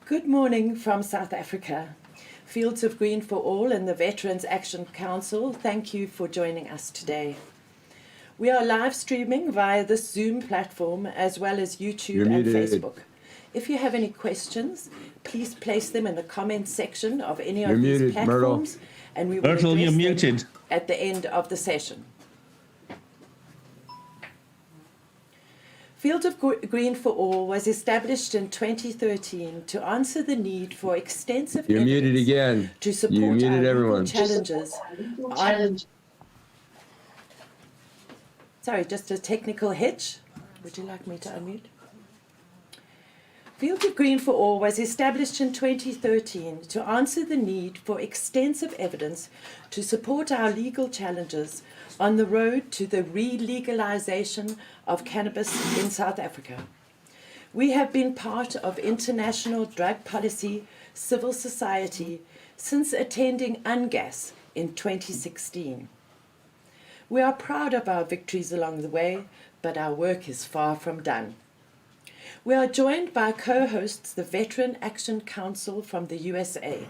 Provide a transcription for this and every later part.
Good morning from South Africa. Fields of Green for All and the Veterans Action Council, thank you for joining us today. We are live streaming via this Zoom platform as well as YouTube and Facebook. If you have any questions, please place them in the comments section of any of these platforms, and we will address them at the end of the session. Fields of Green for All was established in 2013 to answer the need for extensive evidence to support our legal challenges. Sorry, just a technical hitch. Would you like me to unmute? Fields of Green for All was established in 2013 to answer the need for extensive evidence to support our legal challenges on the road to the re-legalization of cannabis in South Africa. We have been part of international drug policy, civil society, since attending UNGAS in 2016. We are proud of our victories along the way, but our work is far from done. We are joined by co-hosts, the Veteran Action Council from the USA.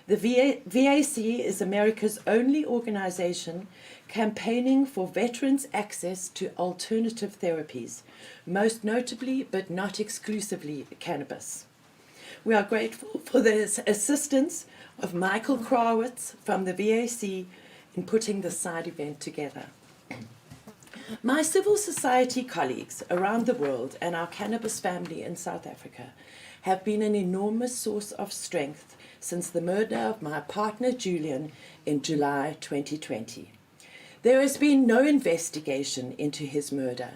The VAC is America's only organization campaigning for veterans' access to alternative therapies, most notably, but not exclusively, cannabis. We are grateful for the assistance of Michael Krawitz from the VAC in putting this side event together. My civil society colleagues around the world and our cannabis family in South Africa have been an enormous source of strength since the murder of my partner Julian in July 2020. There has been no investigation into his murder,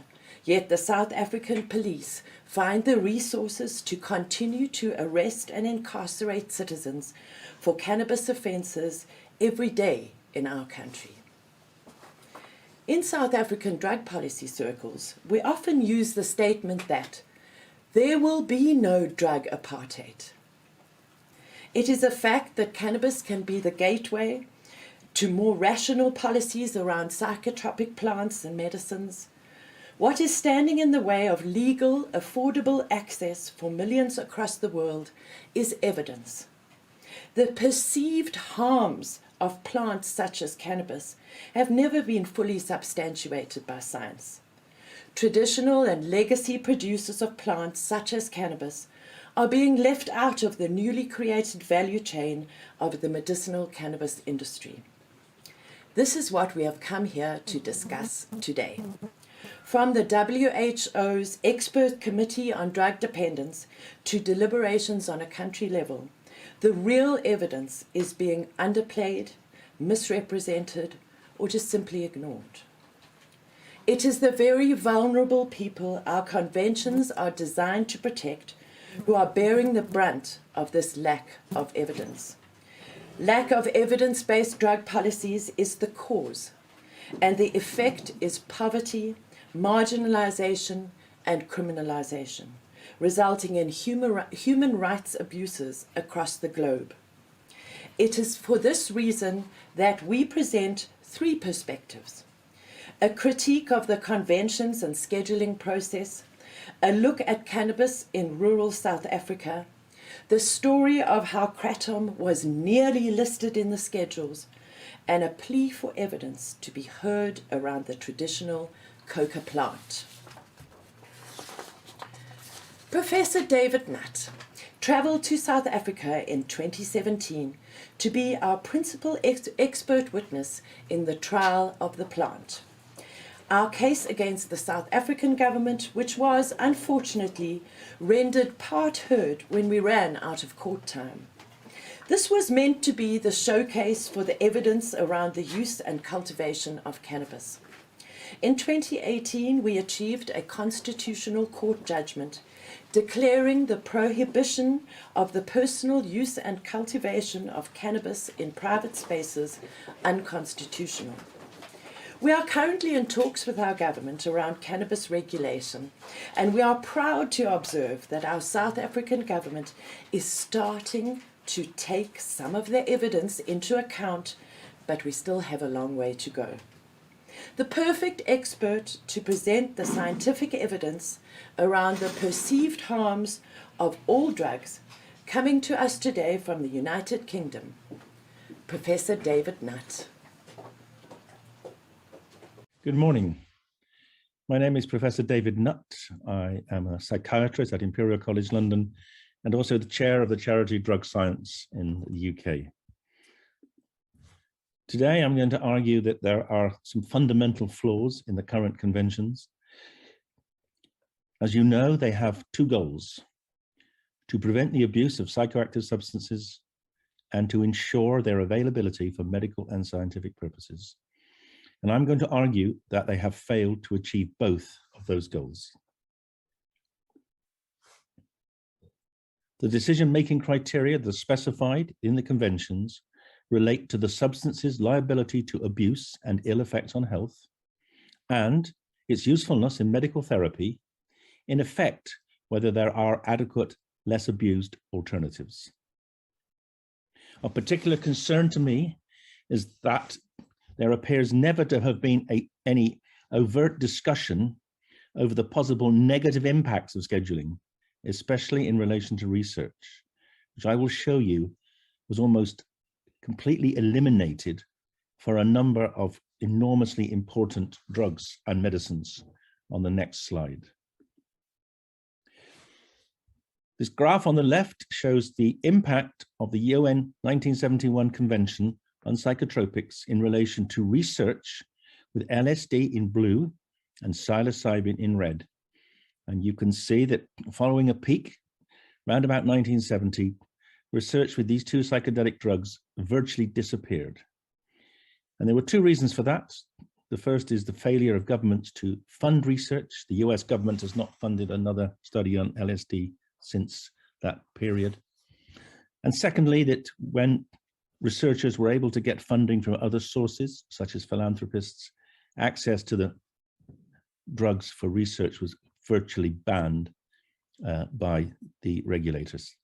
yet the South African police find the resources to continue to arrest and incarcerate citizens for cannabis offences every day in our country. In South African drug policy circles, we often use the statement that there will be no drug apartheid. It is a fact that cannabis can be the gateway to more rational policies around psychotropic plants and medicines. What is standing in the way of legal, affordable access for millions across the world is evidence. The perceived harms of plants such as cannabis have never been fully substantiated by science. Traditional and legacy producers of plants such as cannabis are being left out of the newly created value chain of the medicinal cannabis industry. This is what we have come here to discuss today. From the WHO's Expert Committee on Drug Dependence to deliberations on a country level, the real evidence is being underplayed, misrepresented, or just simply ignored. It is the very vulnerable people our conventions are designed to protect who are bearing the brunt of this lack of evidence. Lack of evidence-based drug policies is the cause, and the effect is poverty, marginalization, and criminalization, resulting in human rights abuses across the globe. It is for this reason that we present three perspectives: a critique of the conventions and scheduling process, a look at cannabis in rural South Africa, the story of how Kratom was nearly listed in the schedules, and a plea for evidence to be heard around the traditional coca plant. Professor David Nutt traveled to South Africa in 2017 to be our principal expert witness in the trial of the plant. Our case against the South African government, which was unfortunately rendered part heard when we ran out of court time. This was meant to be the showcase for the evidence around the use and cultivation of cannabis. In 2018, we achieved a constitutional court judgment declaring the prohibition of the personal use and cultivation of cannabis in private spaces unconstitutional. We are currently in talks with our government around cannabis regulation, and we are proud to observe that our South African government is starting to take some of the evidence into account, but we still have a long way to go. The perfect expert to present the scientific evidence around the perceived harms of all drugs Coming to us today from the United Kingdom, Professor David Nutt. Good morning. My name is Professor David Nutt. I am a psychiatrist at Imperial College London and also the chair of the charity Drug Science in the UK. Today, I'm going to argue that there are some fundamental flaws in the current conventions. As you know, they have two goals: to prevent the abuse of psychoactive substances and to ensure their availability for medical and scientific purposes. And I'm going to argue that they have failed to achieve both of those goals. The decision-making criteria that are specified in the conventions relate to the substance's liability to abuse and ill effects on health, and its usefulness in medical therapy, in effect, whether there are adequate, less abused alternatives. Of particular concern to me is that there appears never to have been any overt discussion over the possible negative impacts of scheduling, especially in relation to research, which I will show you was almost completely eliminated for a number of enormously important drugs and medicines on the next slide. This graph on the left shows the impact of the UN 1971 Convention on psychotropics in relation to research with LSD in blue and psilocybin in red. And you can see that following a peak around about 1970, research with these two psychedelic drugs virtually disappeared. And there were two reasons for that. The first is the failure of governments to fund research. The US government has not funded another study on LSD since that period. And secondly, that when researchers were able to get funding from other sources, such as philanthropists, access to the drugs for research was virtually banned by the regulators.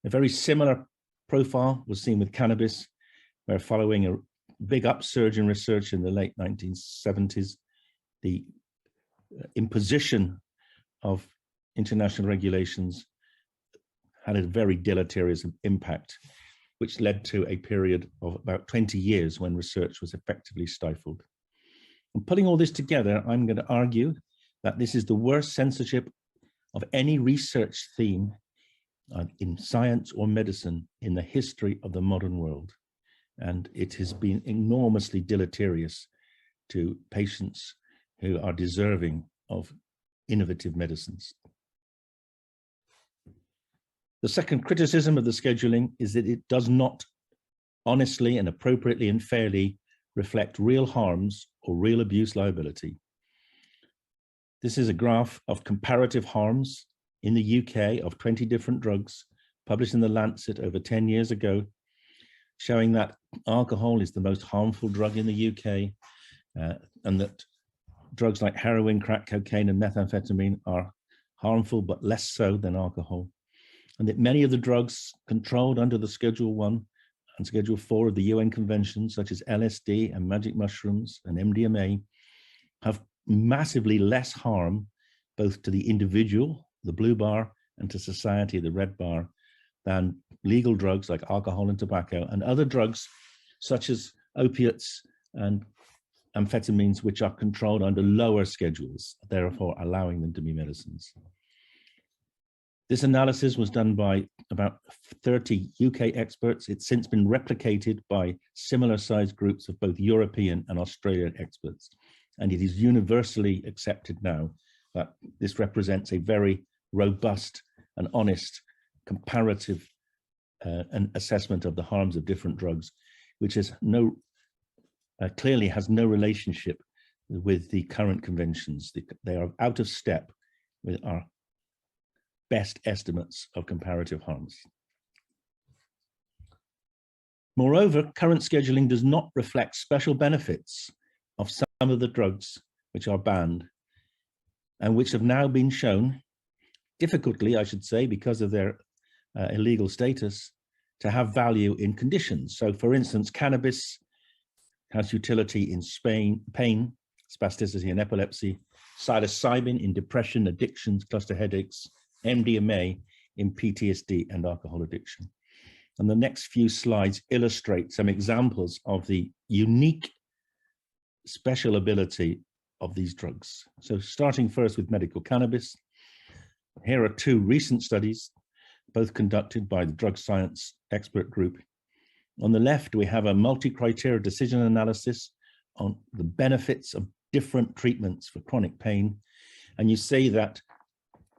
A very similar profile was seen with cannabis, where following a big upsurge in research in the late 1970s, the imposition of international regulations had a very deleterious impact, which led to a period of about 20 years when research was effectively stifled. And putting all this together, I'm going to argue that this is the worst censorship of any research theme in science or medicine in the history of the modern world. And it has been enormously deleterious to patients who are deserving of innovative medicines. The second criticism of the scheduling is that it does not honestly and appropriately and fairly reflect real harms or real abuse liability. This is a graph of comparative harms in the UK of 20 different drugs published in the Lancet over 10 years ago, showing that alcohol is the most harmful drug in the UK, and that drugs like heroin, crack cocaine, and methamphetamine are harmful, but less so than alcohol. And that many of the drugs controlled under the Schedule 1 and Schedule 4 of the UN Convention, such as LSD and magic mushrooms and MDMA, have massively less harm, both to the individual, the blue bar, and to society, the red bar, than legal drugs like alcohol and tobacco, and other drugs such as opiates and amphetamines, which are controlled under lower schedules, therefore allowing them to be medicines. This analysis was done by about 30 UK experts. It's since been replicated by similar sized groups of both European and Australian experts. And it is universally accepted now that this represents a very robust and honest comparative an assessment of the harms of different drugs, which is clearly has no relationship with the current conventions. They are out of step with our best estimates of comparative harms. Moreover, current scheduling does not reflect special benefits of some of the drugs which are banned and which have now been shown, difficultly, I should say, because of their illegal status, to have value in conditions. So, for instance, cannabis has utility in pain, spasticity, and epilepsy, psilocybin in depression, addictions, cluster headaches, MDMA in PTSD and alcohol addiction. And the next few slides illustrate some examples of the unique special ability of these drugs. So starting first with medical cannabis, here are two recent studies, both conducted by the drug science expert group. On the left, we have a multi-criteria decision analysis on the benefits of different treatments for chronic pain. And you see that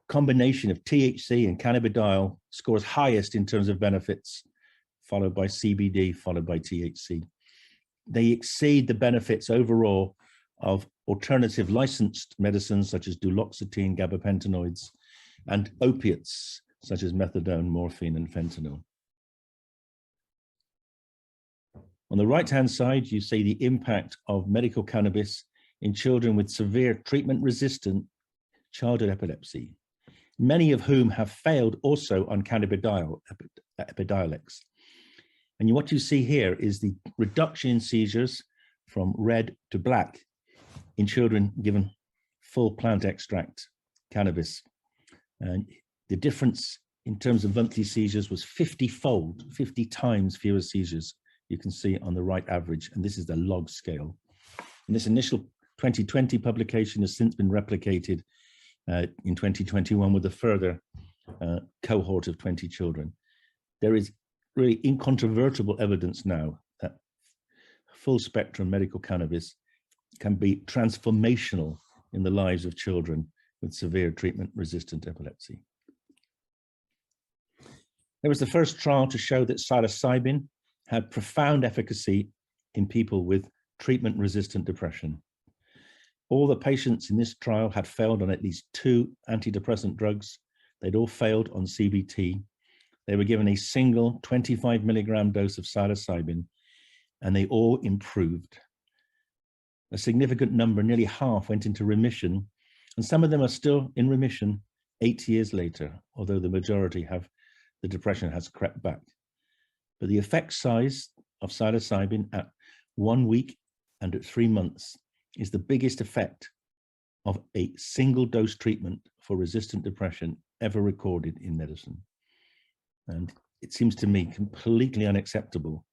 combination of THC and cannabidiol scores highest in terms of benefits, followed by CBD, followed by THC. They exceed the benefits overall of alternative licensed medicines such as duloxetine, gabapentinoids, and opiates such as methadone, morphine, and fentanyl. On the right-hand side, you see the impact of medical cannabis in children with severe treatment-resistant childhood epilepsy, many of whom have failed also on cannabidiol, Epidiolex. And what you see here is the reduction in seizures from red to black in children given full plant extract cannabis. And the difference in terms of monthly seizures was 50-fold, 50 times fewer seizures. You can see on the right average, and this is the log scale. And this initial 2020 publication has since been replicated in 2021 with a further cohort of 20 children. There is really incontrovertible evidence now that full spectrum medical cannabis can be transformational in the lives of children with severe treatment-resistant epilepsy. There was the first trial to show that psilocybin had profound efficacy in people with treatment-resistant depression. All the patients in this trial had failed on at least 2 antidepressant drugs. They'd all failed on CBT. They were given a single 25 milligram dose of psilocybin, and they all improved. A significant number, nearly half, went into remission, and some of them are still in remission 8 years later, although the majority have, the depression has crept back. But the effect size of psilocybin at 1 week and at 3 months is the biggest effect of a single dose treatment for resistant depression ever recorded in medicine. And it seems to me completely unacceptable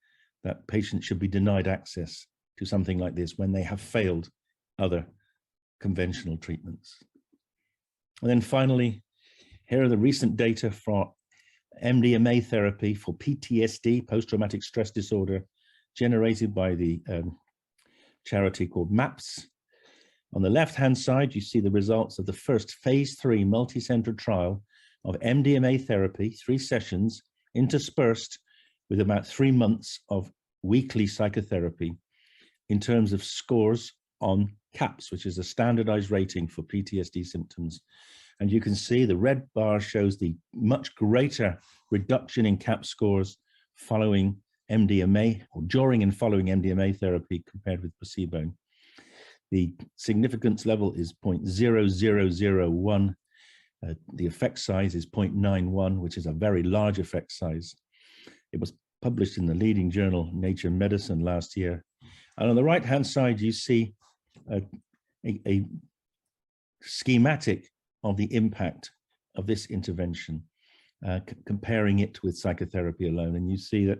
that patients should be denied access to something like this when they have failed other conventional treatments. And then finally, here are the recent data for MDMA therapy for PTSD, post-traumatic stress disorder, generated by the charity called MAPS. On the left-hand side, you see the results of the first phase 3 multi-center trial of MDMA therapy, 3 sessions interspersed with about 3 months of weekly psychotherapy in terms of scores on CAPS, which is a standardized rating for PTSD symptoms. And you can see the red bar shows the much greater reduction in CAPS scores following MDMA, or during and following MDMA therapy compared with placebo. The significance level is 0.0001. The effect size is 0.91, which is a very large effect size. It was published in the leading journal, Nature Medicine, last year. And on the right-hand side, you see a schematic of the impact of this intervention, comparing it with psychotherapy alone. And you see that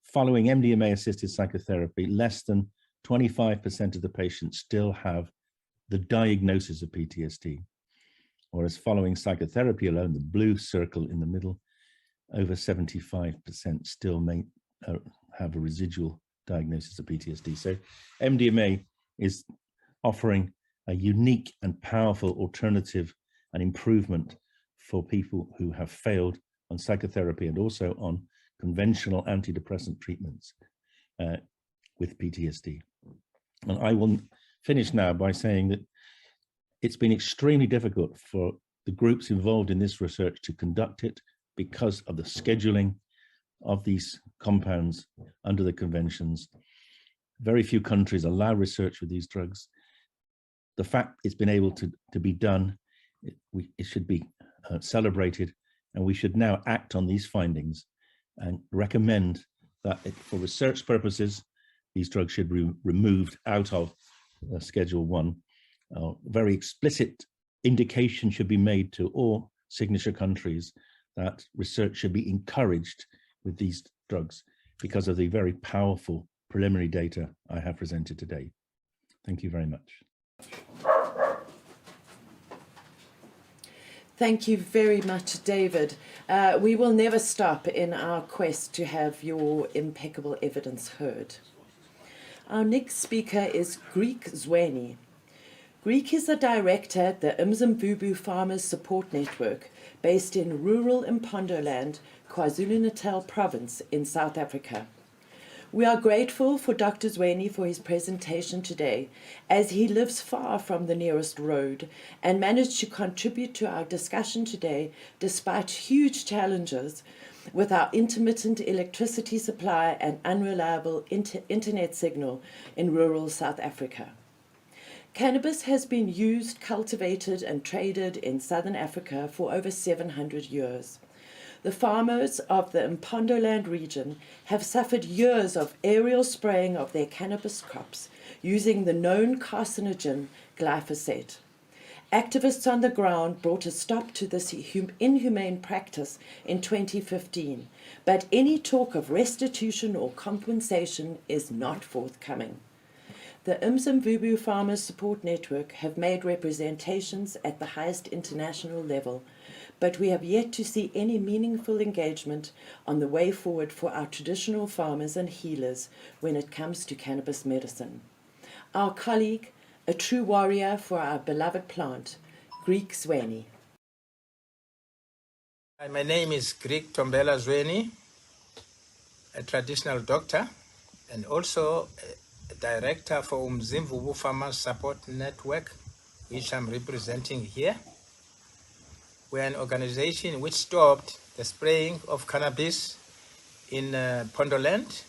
following MDMA-assisted psychotherapy, less than 25% of the patients still have the diagnosis of PTSD. Whereas following psychotherapy alone, the blue circle in the middle, over 75% still may have a residual diagnosis of PTSD. So MDMA is offering a unique and powerful alternative and improvement for people who have failed on psychotherapy and also on conventional antidepressant treatments with PTSD. And I will finish now by saying that it's been extremely difficult for the groups involved in this research to conduct it because of the scheduling of these compounds under the conventions. Very few countries allow research with these drugs. The fact it's been able to be done, it should be celebrated, and we should now act on these findings and recommend that for research purposes, these drugs should be removed out of Schedule 1. Very explicit indication should be made to all signature countries that research should be encouraged with these drugs because of the very powerful preliminary data I have presented today. Thank you very much. Thank you very much, David. We will never stop in our quest to have your impeccable evidence heard. Our next speaker is Zwele. is the director at the Umzimvubu Farmers Support Network, based in rural Mpondoland, KwaZulu-Natal province in South Africa. We are grateful for Dr. Zwele for his presentation today, as he lives far from the nearest road and managed to contribute to our discussion today despite huge challenges with our intermittent electricity supply and unreliable internet signal in rural South Africa. Cannabis has been used, cultivated and traded in southern Africa for over 700 years. The farmers of the Mpondoland region have suffered years of aerial spraying of their cannabis crops using the known carcinogen glyphosate. Activists on the ground brought a stop to this inhumane practice in 2015, but any talk of restitution or compensation is not forthcoming. The Umzimvubu Farmers Support Network have made representations at the highest international level, but we have yet to see any meaningful engagement on the way forward for our traditional farmers and healers when it comes to cannabis medicine. Our colleague, a true warrior for our beloved plant, Zwele. Hi, my name is Zwele, a traditional doctor and also a director for Umzimvubu Farmers Support Network, which I'm representing here. We're an organization which stopped the spraying of cannabis in Mpondoland.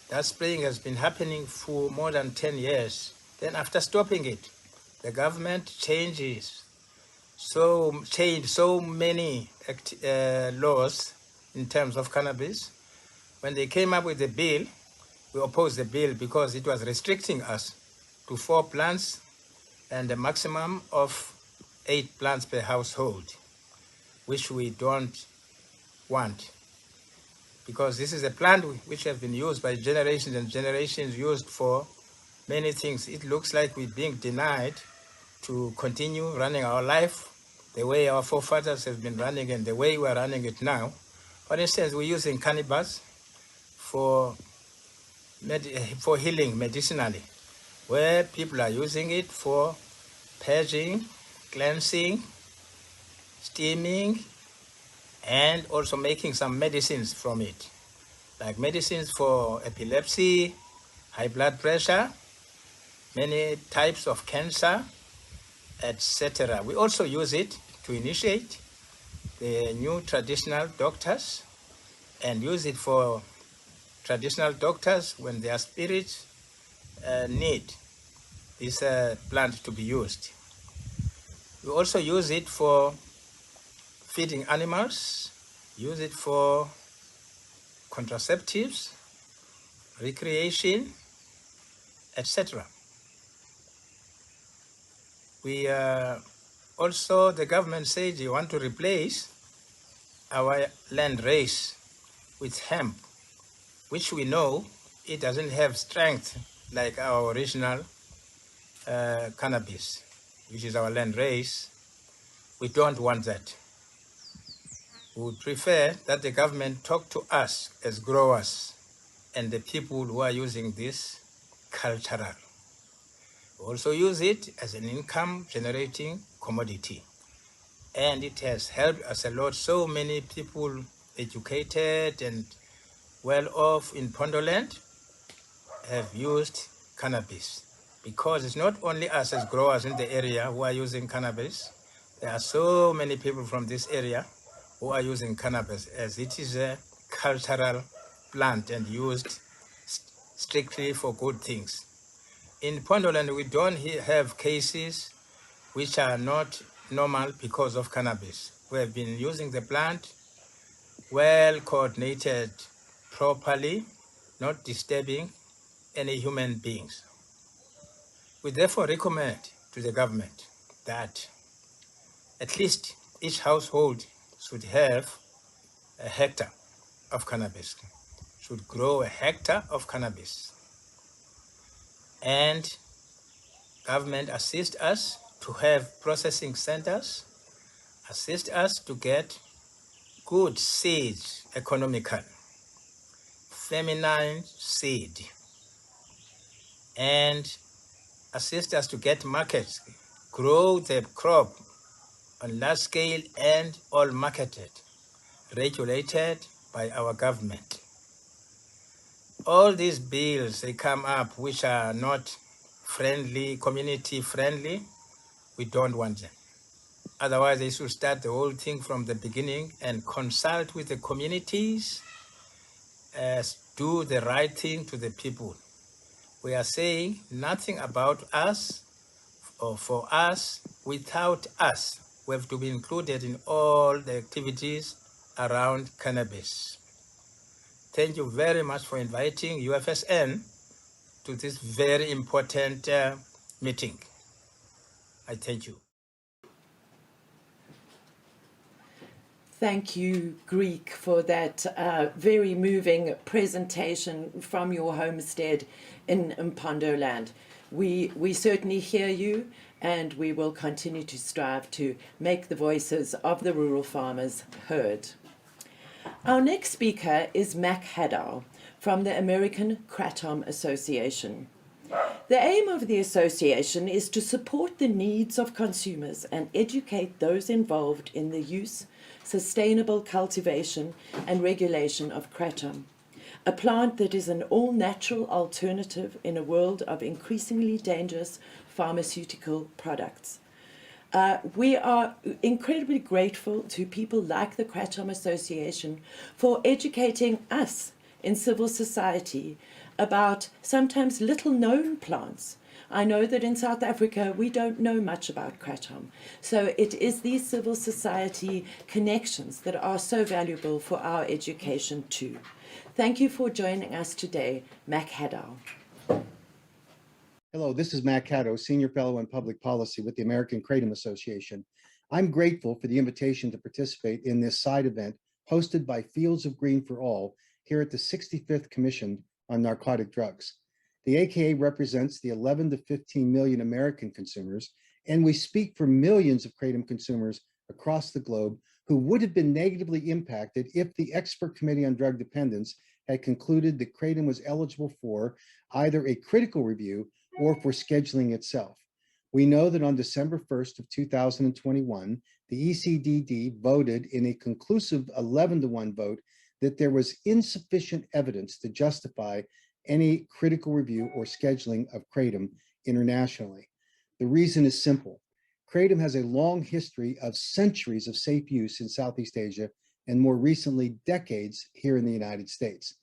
That spraying has been happening for more than 10 years. Then after stopping it, the government changed so many laws in terms of cannabis. When they came up with the bill, we opposed the bill because it was restricting us to 4 plants and a maximum of 8 plants per household, which we don't want. Because this is a plant which has been used by generations and generations, used for many things. It looks like we're being denied to continue running our life the way our forefathers have been running and the way we're running it now. For instance, we're using cannabis for healing medicinally, where people are using it for purging, cleansing, steaming, and also making some medicines from it, like medicines for epilepsy, high blood pressure, many types of cancer, etc. We also use it to initiate the new traditional doctors and use it for traditional doctors when their spirits need this plant to be used. We also use it for feeding animals, use it for contraceptives, recreation, etc. We also, the government said you want to replace our land race with hemp, which we know it doesn't have strength like our original cannabis, which is our land race. We don't want that. We would prefer that the government talk to us as growers and the people who are using this cultural. We also use it as an income generating commodity. And it has helped us a lot. So many people educated and well off in Mpondoland have used cannabis, because it's not only us as growers in the area who are using cannabis. There are so many people from this area who are using cannabis, as it is a cultural plant and used strictly for good things. In Mpondoland, we don't have cases which are not normal because of cannabis. We have been using the plant well coordinated properly, not disturbing any human beings. We therefore recommend to the government that at least each household should have a hectare of cannabis, should grow a hectare of cannabis. And government assist us to have processing centers, assist us to get good seeds, economical, feminine seed, and assist us to get markets, grow the crop on large scale and all marketed, regulated by our government. All these bills, they come up which are not friendly, community friendly, we don't want them. Otherwise, they should start the whole thing from the beginning and consult with the communities, do the right thing to the people. We are saying nothing about us or for us without us. We have to be included in all the activities around cannabis. Thank you very much for inviting UFSN to this very important meeting. I thank you. Thank you, Greek, for that very moving presentation from your homestead in Mpondoland. We certainly hear you, and we will continue to strive to make the voices of the rural farmers heard. Our next speaker is Mac Haddow from the American Kratom Association. The aim of the association is to support the needs of consumers and educate those involved in the use, sustainable cultivation, and regulation of kratom, a plant that is an all-natural alternative in a world of increasingly dangerous pharmaceutical products. We are incredibly grateful to people like the Kratom Association for educating us in civil society about sometimes little-known plants. I know that in South Africa we don't know much about kratom, so it is these civil society connections that are so valuable for our education too. Thank you for joining us today, Mac Haddow. Hello, this is Mac Haddow, Senior Fellow in Public Policy with the American Kratom Association. I'm grateful for the invitation to participate in this side event hosted by Fields of Green for All here at the 65th Commission on Narcotic Drugs. The AKA represents the 11 to 15 million American consumers, and we speak for millions of kratom consumers across the globe who would have been negatively impacted if the Expert Committee on Drug Dependence had concluded that kratom was eligible for either a critical review or for scheduling itself. We know that on December 1st of 2021, the ECDD voted in a conclusive 11-to-1 vote that there was insufficient evidence to justify any critical review or scheduling of kratom internationally. The reason is simple. Kratom has a long history of centuries of safe use in Southeast Asia and more recently decades here in the United States.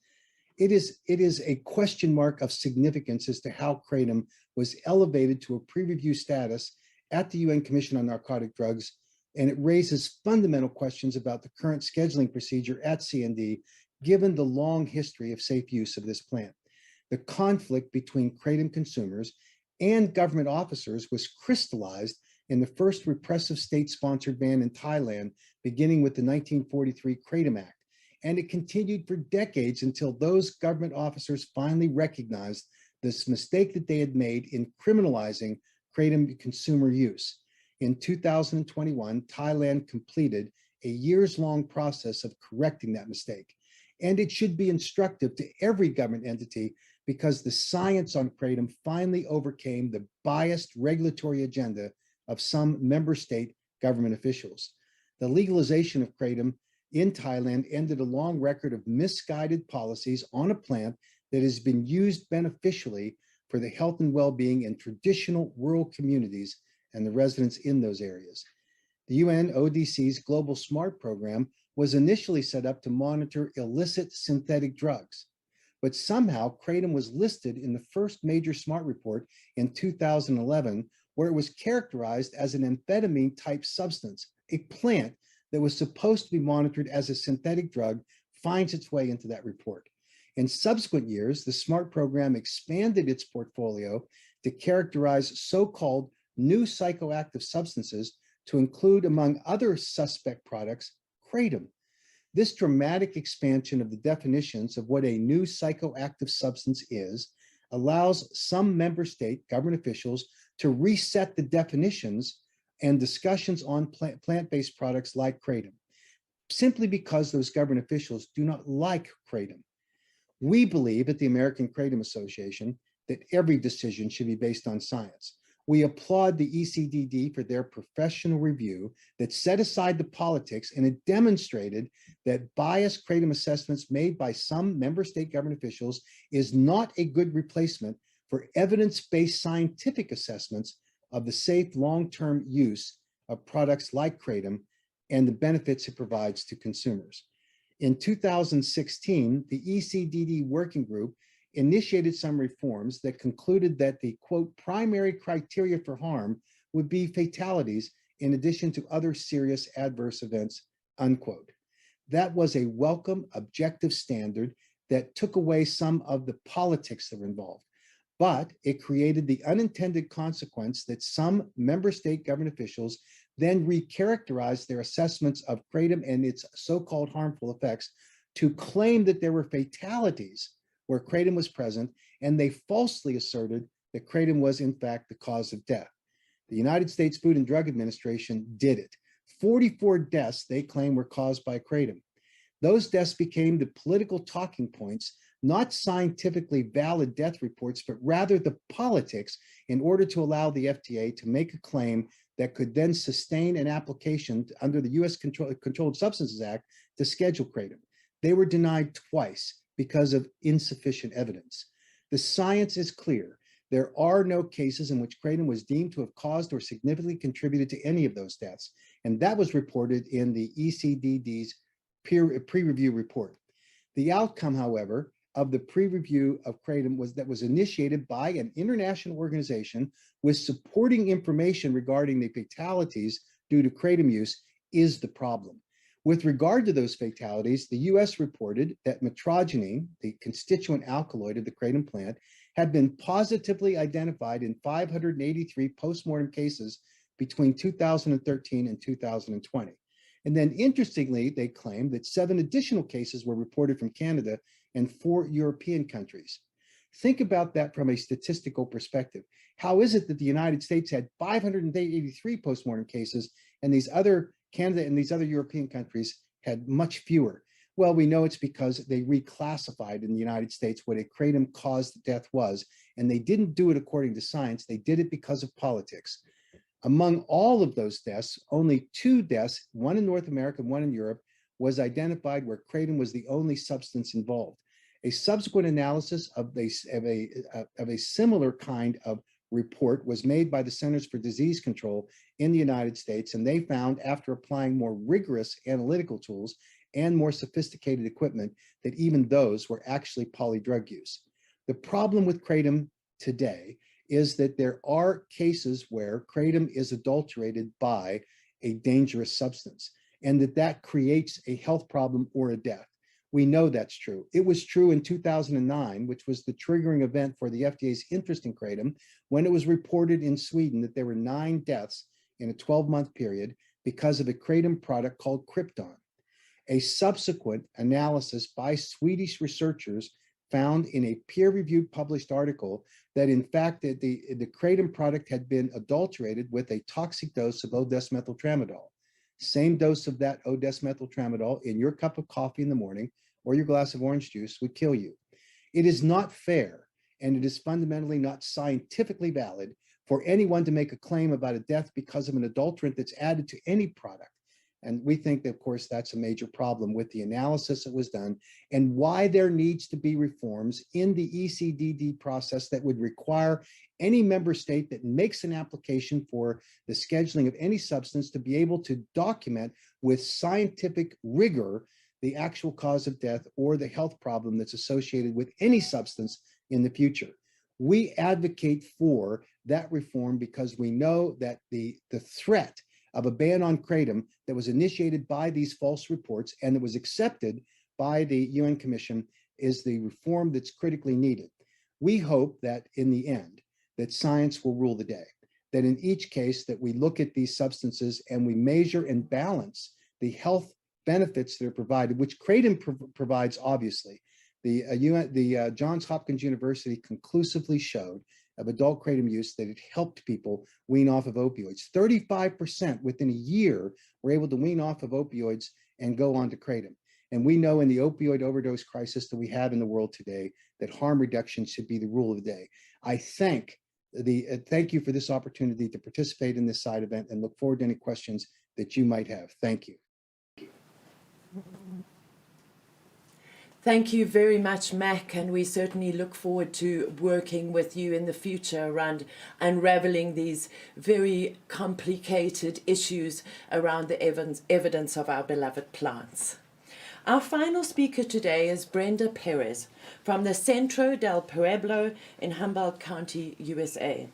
It is a question mark of significance as to how kratom was elevated to a pre-review status at the UN Commission on Narcotic Drugs, and it raises fundamental questions about the current scheduling procedure at CND, given the long history of safe use of this plant. The conflict between kratom consumers and government officers was crystallized in the first repressive state-sponsored ban in Thailand, beginning with the 1943 Kratom Act. And it continued for decades until those government officers finally recognized this mistake that they had made in criminalizing kratom consumer use. In 2021, Thailand completed a years-long process of correcting that mistake. And it should be instructive to every government entity because the science on kratom finally overcame the biased regulatory agenda of some member state government officials. The legalization of kratom in Thailand ended a long record of misguided policies on a plant that has been used beneficially for the health and well-being in traditional rural communities and the residents in those areas. The UN ODC's Global SMART program was initially set up to monitor illicit synthetic drugs, but somehow kratom was listed in the first major SMART report in 2011, where it was characterized as an amphetamine-type substance, a plant that was supposed to be monitored as a synthetic drug finds its way into that report. In subsequent years, the SMART program expanded its portfolio to characterize so-called new psychoactive substances to include, among other suspect products, Kratom. This dramatic expansion of the definitions of what a new psychoactive substance is allows some member state government officials to reset the definitions and discussions on plant-based products like Kratom, simply because those government officials do not like Kratom. We believe at the American Kratom Association that every decision should be based on science. We applaud the ECDD for their professional review that set aside the politics, and it demonstrated that biased Kratom assessments made by some member state government officials is not a good replacement for evidence-based scientific assessments of the safe long-term use of products like Kratom and the benefits it provides to consumers. In 2016, the ECDD working group initiated some reforms that concluded that the, quote, primary criteria for harm would be fatalities in addition to other serious adverse events, unquote. That was a welcome objective standard that took away some of the politics that were involved, but it created the unintended consequence that some member state government officials then recharacterized their assessments of Kratom and its so-called harmful effects to claim that there were fatalities where Kratom was present, and they falsely asserted that Kratom was in fact the cause of death. The United States Food and Drug Administration did it. 44 deaths they claim were caused by Kratom. Those deaths became the political talking points, not scientifically valid death reports, but rather the politics in order to allow the FDA to make a claim that could then sustain an application under the U.S. Controlled Substances Act to schedule Kratom. They were denied twice because of insufficient evidence. The science is clear. There are no cases in which Kratom was deemed to have caused or significantly contributed to any of those deaths. And that was reported in the ECDD's pre-review report. The outcome, however, of the pre-review of Kratom was initiated by an international organization with supporting information regarding the fatalities due to Kratom use is the problem. With regard to those fatalities, the US reported that metrogeny, the constituent alkaloid of the Kratom plant, had been positively identified in 583 postmortem cases between 2013 and 2020. And then interestingly, they claimed that 7 additional cases were reported from Canada and 4 European countries. Think about that from a statistical perspective. How is it that the United States had 583 postmortem cases and Canada and these other European countries had much fewer? Well, we know it's because they reclassified in the United States what a Kratom caused death was, and they didn't do it according to science. They did it because of politics. Among all of those deaths, only 2 deaths, one in North America and one in Europe, was identified where Kratom was the only substance involved. A subsequent analysis of a similar kind of report was made by the Centers for Disease Control in the United States, and they found, after applying more rigorous analytical tools and more sophisticated equipment, that even those were actually polydrug use. The problem with Kratom today is that there are cases where Kratom is adulterated by a dangerous substance, and that creates a health problem or a death. We know that's true. It was true in 2009, which was the triggering event for the FDA's interest in Kratom, when it was reported in Sweden that there were 9 deaths in a 12-month period because of a Kratom product called Krypton. A subsequent analysis by Swedish researchers found in a peer-reviewed published article that in fact the Kratom product had been adulterated with a toxic dose of O-desmethyltramadol. Same dose of that O-desmethyltramadol in your cup of coffee in the morning or your glass of orange juice would kill you. It is not fair, and it is fundamentally not scientifically valid for anyone to make a claim about a death because of an adulterant that's added to any product. And we think that, of course, that's a major problem with the analysis that was done and why there needs to be reforms in the ECDD process that would require any member state that makes an application for the scheduling of any substance to be able to document with scientific rigor the actual cause of death or the health problem that's associated with any substance in the future. We advocate for that reform because we know that the threat of a ban on Kratom that was initiated by these false reports and that was accepted by the UN Commission is the reform that's critically needed. We hope that in the end, that science will rule the day, that in each case that we look at these substances and we measure and balance the health benefits that are provided, which Kratom provides, obviously. The Johns Hopkins University conclusively showed of adult Kratom use that it helped people wean off of opioids. 35% within a year were able to wean off of opioids and go on to Kratom. And we know in the opioid overdose crisis that we have in the world today that harm reduction should be the rule of the day. I thank you for this opportunity to participate in this side event and look forward to any questions that you might have. Thank you. Thank you very much, Mac, and we certainly look forward to working with you in the future around unraveling these very complicated issues around the evidence of our beloved plants. Our final speaker today is Brenda Perez from the Centro del Pueblo in Humboldt County, USA.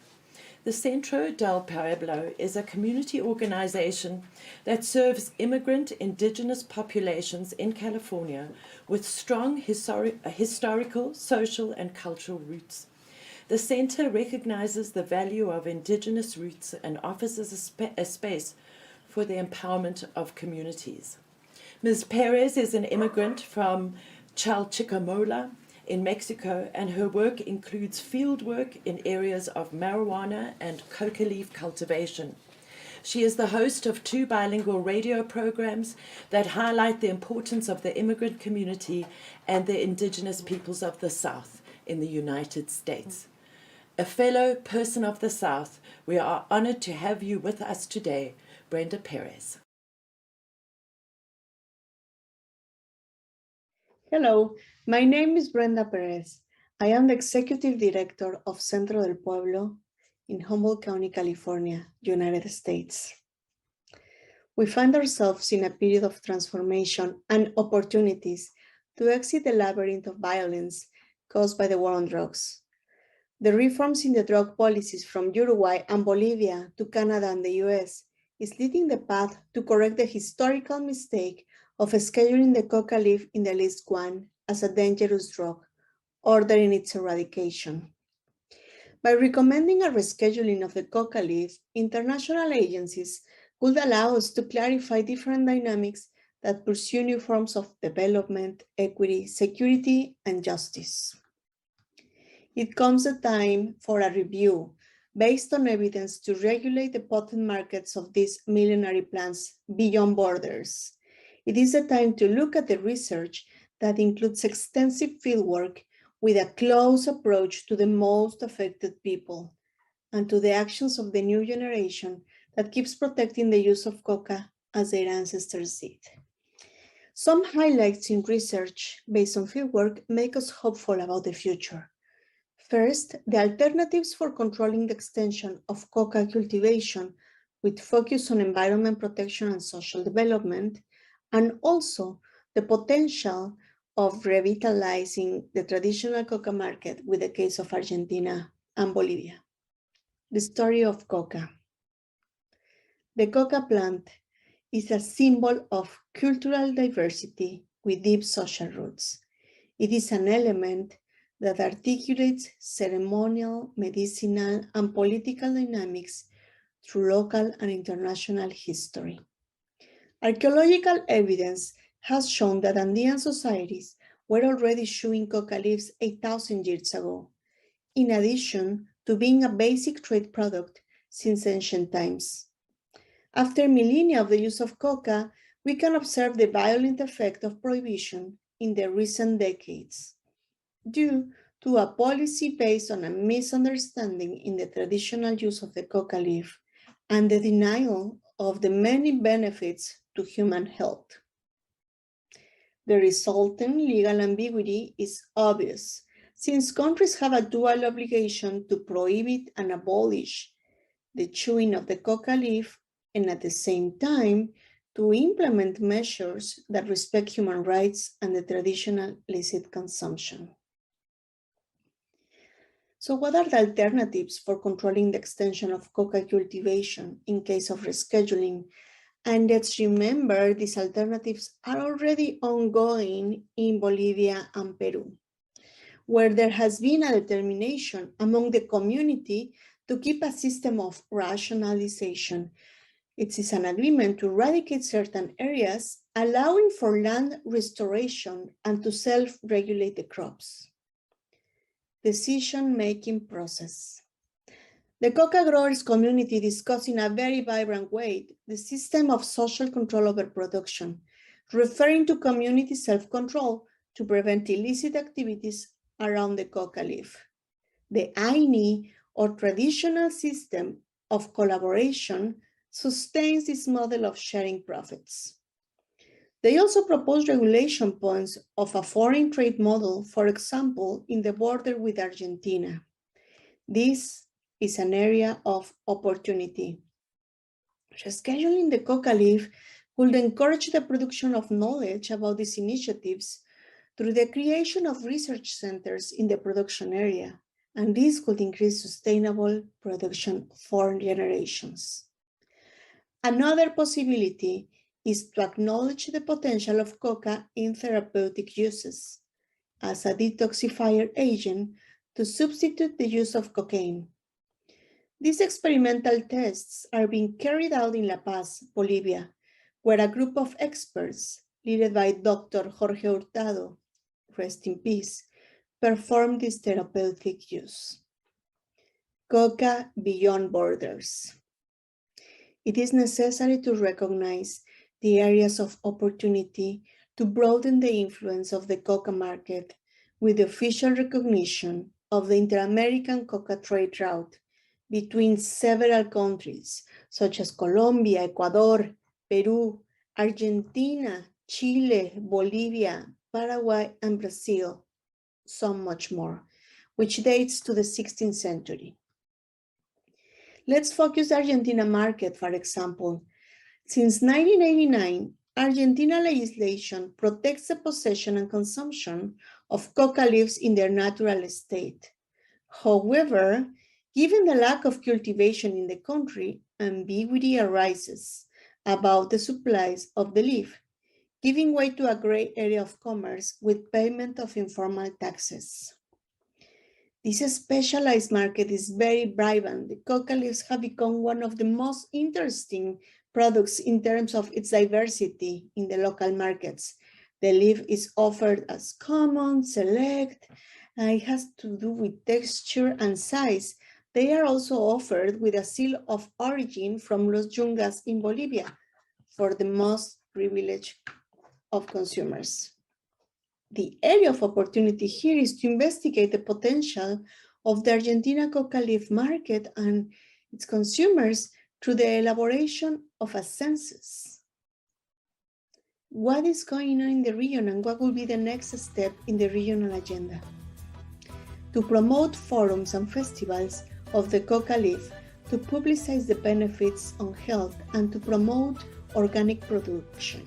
The Centro del Pueblo is a community organization that serves immigrant indigenous populations in California with strong historical, social, and cultural roots. The center recognizes the value of indigenous roots and offers a space for the empowerment of communities. Ms. Perez is an immigrant from Chalchicamola in Mexico, and her work includes field work in areas of marijuana and coca leaf cultivation. She is the host of 2 bilingual radio programs that highlight the importance of the immigrant community and the indigenous peoples of the South in the United States. A fellow person of the South, we are honored to have you with us today, Brenda Perez. Hello, my name is Brenda Perez. I am the Executive Director of Centro del Pueblo in Humboldt County, California, United States. We find ourselves in a period of transformation and opportunities to exit the labyrinth of violence caused by the war on drugs. The reforms in the drug policies from Uruguay and Bolivia to Canada and the US is leading the path to correct the historical mistake of scheduling the coca leaf in the list 1 as a dangerous drug, ordering its eradication. By recommending a rescheduling of the coca leaf, international agencies could allow us to clarify different dynamics that pursue new forms of development, equity, security, and justice. It comes a time for a review based on evidence to regulate the potent markets of these millenary plants beyond borders. It is a time to look at the research that includes extensive fieldwork with a close approach to the most affected people and to the actions of the new generation that keeps protecting the use of coca as their ancestors did. Some highlights in research based on fieldwork make us hopeful about the future. First, the alternatives for controlling the extension of coca cultivation with focus on environment protection and social development, and also the potential of revitalizing the traditional coca market with the case of Argentina and Bolivia. The story of coca. The coca plant is a symbol of cultural diversity with deep social roots. It is an element that articulates ceremonial, medicinal, and political dynamics through local and international history. Archaeological evidence has shown that Andean societies were already chewing coca leaves 8,000 years ago, in addition to being a basic trade product since ancient times. After millennia of the use of coca, we can observe the violent effect of prohibition in the recent decades, due to a policy based on a misunderstanding in the traditional use of the coca leaf and the denial of the many benefits to human health. The resulting legal ambiguity is obvious, since countries have a dual obligation to prohibit and abolish the chewing of the coca leaf and at the same time to implement measures that respect human rights and the traditional illicit consumption. So what are the alternatives for controlling the extension of coca cultivation in case of rescheduling? And let's remember these alternatives are already ongoing in Bolivia and Peru, where there has been a determination among the community to keep a system of rationalization. It is an agreement to eradicate certain areas, allowing for land restoration and to self-regulate the crops. Decision-making process. The coca growers community discussed in a very vibrant way the system of social control over production, referring to community self-control to prevent illicit activities around the coca leaf. The AINI, or traditional system of collaboration, sustains this model of sharing profits. They also propose regulation points of a foreign trade model, for example, in the border with Argentina. This is an area of opportunity. Rescheduling the coca leaf would encourage the production of knowledge about these initiatives through the creation of research centers in the production area, and this could increase sustainable production for generations. Another possibility is to acknowledge the potential of coca in therapeutic uses as a detoxifier agent to substitute the use of cocaine. These experimental tests are being carried out in La Paz, Bolivia, where a group of experts, led by Dr. Jorge Hurtado, rest in peace, performed this therapeutic use. Coca beyond borders. It is necessary to recognize the areas of opportunity to broaden the influence of the coca market with the official recognition of the Inter-American coca trade route between several countries, such as Colombia, Ecuador, Peru, Argentina, Chile, Bolivia, Paraguay, and Brazil, so much more, which dates to the 16th century. Let's focus the Argentina market, for example. Since 1989, Argentina legislation protects the possession and consumption of coca leaves in their natural state. However, given the lack of cultivation in the country, ambiguity arises about the supplies of the leaf, giving way to a gray area of commerce with payment of informal taxes. This specialized market is very vibrant. The coca leaves have become one of the most interesting products in terms of its diversity in the local markets. The leaf is offered as common, select, and it has to do with texture and size. They are also offered with a seal of origin from Los Yungas in Bolivia for the most privileged of consumers. The area of opportunity here is to investigate the potential of the Argentina coca leaf market and its consumers through the elaboration of a census. What is going on in the region and what will be the next step in the regional agenda? To promote forums and festivals of the coca leaf, to publicize the benefits on health and to promote organic production.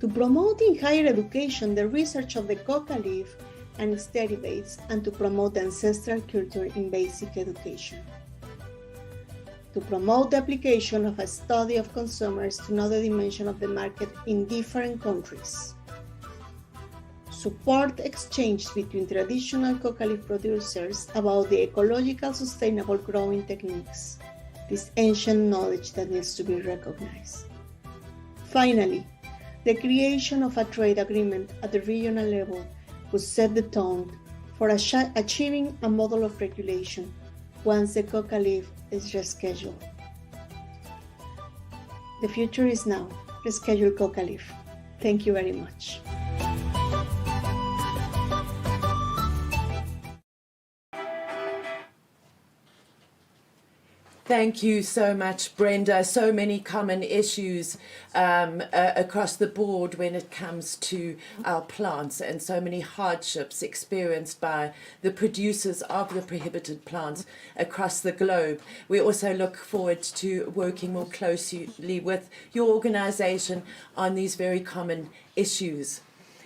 To promote in higher education the research of the coca leaf and its derivatives and to promote ancestral culture in basic education. To promote the application of a study of consumers to know the dimension of the market in different countries. Support exchange between traditional coca leaf producers about the ecological sustainable growing techniques, this ancient knowledge that needs to be recognized. Finally, the creation of a trade agreement at the regional level would set the tone for achieving a model of regulation once the coca leaf is rescheduled. The future is now. Reschedule coca leaf. Thank you very much. Thank you so much, Brenda. So many common issues across the board when it comes to our plants, and so many hardships experienced by the producers of the prohibited plants across the globe. We also look forward to working more closely with your organization on these very common issues.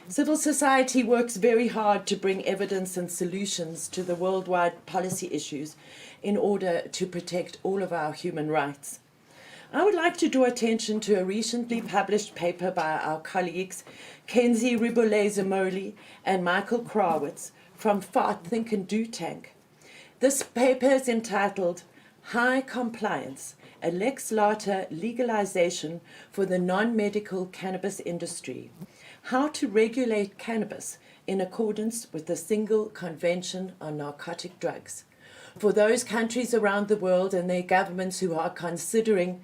Civil society works very hard to bring evidence and solutions to the worldwide policy issues in order to protect all of our human rights. I would like to draw attention to a recently published paper by our colleagues Kenzie Ribollet-Zamoli and Michael Krawitz from Fart, Think and Do Tank. This paper is entitled High Compliance, a Lex Lata Legalization for the Non-Medical Cannabis Industry, How to Regulate Cannabis in Accordance with the Single Convention on Narcotic Drugs. For those countries around the world and their governments who are considering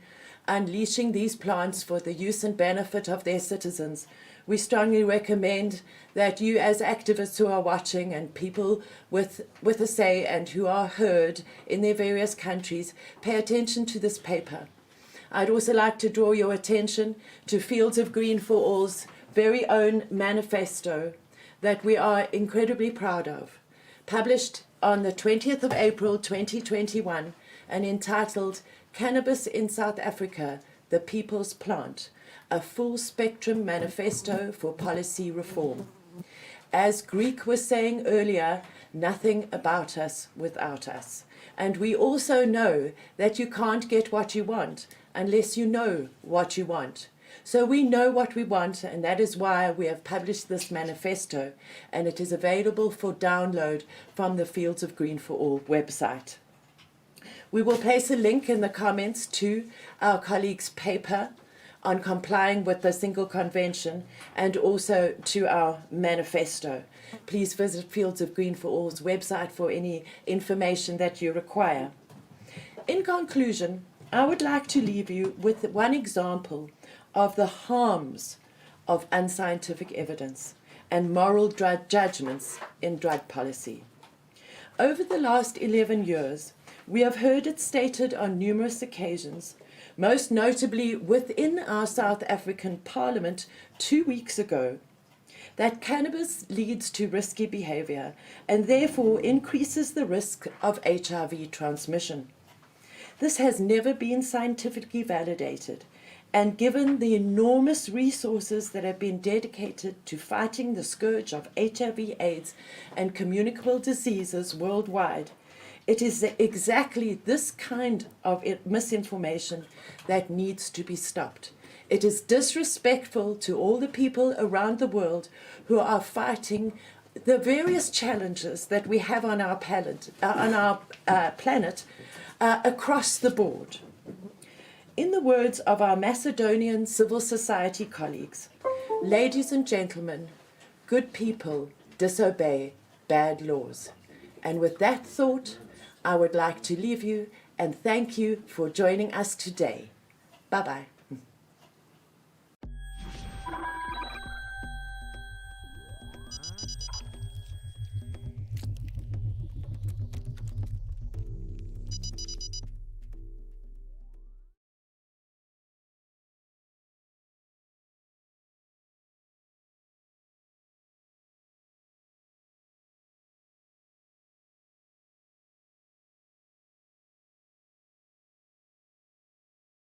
unleashing these plants for the use and benefit of their citizens, we strongly recommend that you as activists who are watching and people with a say and who are heard in their various countries pay attention to this paper. I'd also like to draw your attention to Fields of Green for All's very own manifesto that we are incredibly proud of, published on the 20th of April 2021 and entitled Cannabis in South Africa, the People's Plant, a full-spectrum manifesto for policy reform. As Greek was saying earlier, nothing about us without us. And we also know that you can't get what you want unless you know what you want. So we know what we want, and that is why we have published this manifesto, and it is available for download from the Fields of Green for All website. We will place a link in the comments to our colleagues' paper on complying with the single convention and also to our manifesto. Please visit Fields of Green for All's website for any information that you require. In conclusion, I would like to leave you with one example of the harms of unscientific evidence and moral judgments in drug policy. Over the last 11 years, we have heard it stated on numerous occasions, most notably within our South African Parliament 2 weeks ago, that cannabis leads to risky behavior and therefore increases the risk of HIV transmission. This has never been scientifically validated, and given the enormous resources that have been dedicated to fighting the scourge of HIV/AIDS and communicable diseases worldwide, it is exactly this kind of misinformation that needs to be stopped. It is disrespectful to all the people around the world who are fighting the various challenges that we have on our planet across the board. In the words of our Macedonian civil society colleagues, ladies and gentlemen, good people disobey bad laws. And with that thought, I would like to leave you and thank you for joining us today. Bye-bye.